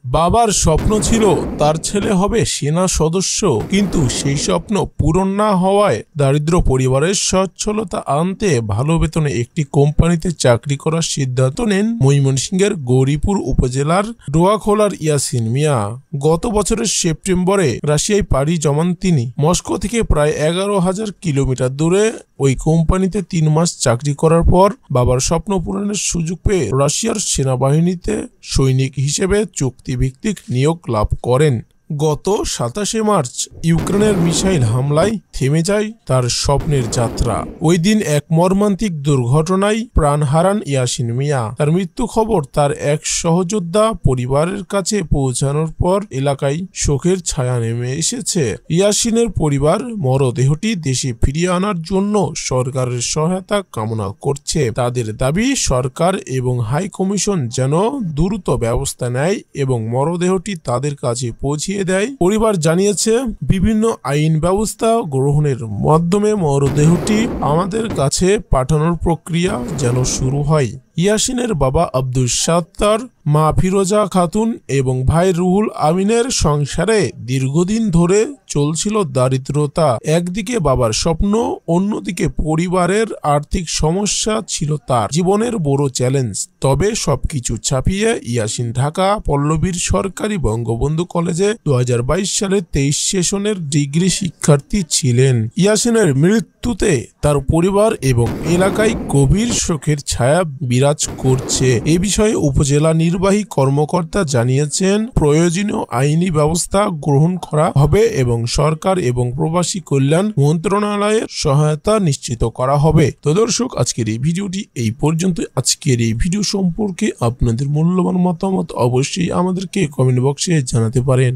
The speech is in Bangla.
বাবার স্বপ্ন ছিল তার ছেলে হবে সেনা সদস্য, কিন্তু সেই স্বপ্ন পূরণ না হওয়ায় দারিদ্র পরিবারের সচ্ছলতা আনতে ভালো বেতনে একটি কোম্পানিতে চাকরি করার সিদ্ধান্ত নেন ময়মনসিংহের গৌরীপুর উপজেলার ডোয়াখোলার ইয়াসিন মিয়া। গত বছরের সেপ্টেম্বরে রাশিয়ায় পাড়ি জমান তিনি। মস্কো থেকে প্রায় 11,000 কিলোমিটার দূরে ওই কোম্পানিতে 3 মাস চাকরি করার পর বাবার স্বপ্ন পূরণের সুযোগ পেয়ে রাশিয়ার সেনাবাহিনীতে সৈনিক হিসেবে চুক্তিভিত্তিক নিয়োগ লাভ করেন। গত 27 মার্চ ইউক্রেনের মিসাইল হামলায় থেমে যায় তার স্বপ্নের যাত্রা। ওই দিন এক মর্মান্তিক দুর্ঘটনায় প্রাণ হারান ইয়াসিন মিয়া। তার মৃত্যু খবর তার এক সহযোদ্ধা পরিবারের কাছে পৌঁছানোর পর এলাকায় শোকের ছায়া নেমে এসেছে। ইয়াসিনের পরিবার মরদেহটি দেশে ফিরিয়ে আনার জন্য সরকারের সহায়তা কামনা করছে। তাদের দাবি সরকার এবং হাই কমিশন যেন দ্রুত ব্যবস্থা নেয় এবং মরদেহটি তাদের কাছে পৌঁছে দেয়। পরিবার জানিয়েছে, বিভিন্ন আইন ব্যবস্থা গ্রহণের মাধ্যমে মরদেহটি আমাদের কাছে পাঠানোর প্রক্রিয়া যেন শুরু হয়। ইয়াসিনের বাবা আব্দুল সাত্তার, মা ফিরোজা খাতুন এবং ভাই রুহুল আমিনের সংসারে দীর্ঘদিন ধরে চলছিল দারিদ্রতা। একদিকে বাবার স্বপ্ন, অন্যদিকে পরিবারের আর্থিক সমস্যা ছিল তার জীবনের বড় চ্যালেঞ্জ। তবে সবকিছু ছাপিয়ে ইয়াসিন ঢাকা পল্লবীর সরকারি বঙ্গবন্ধু কলেজে 2022 সালে 23 সেশনের ডিগ্রি শিক্ষার্থী ছিলেন। ইয়াসিনের মৃত্যুতে তার পরিবার এবং এলাকায় গভীর শোকের ছায়া বিরাজ করছে। এ বিষয়ে উপজেলা নির্বাহী কর্মকর্তা জানিয়েছেন, প্রয়োজনীয় আইনি ব্যবস্থা গ্রহণ করা হবে এবং সরকার এবং প্রবাসী কল্যাণ মন্ত্রণালয়ের সহায়তা নিশ্চিত করা হবে। তো দর্শক, আজকের এই ভিডিওটি এই পর্যন্ত। আজকের এই ভিডিও সম্পর্কে আপনাদের মূল্যবান মতামত অবশ্যই আমাদেরকে কমেন্ট বক্সে জানাতে পারেন।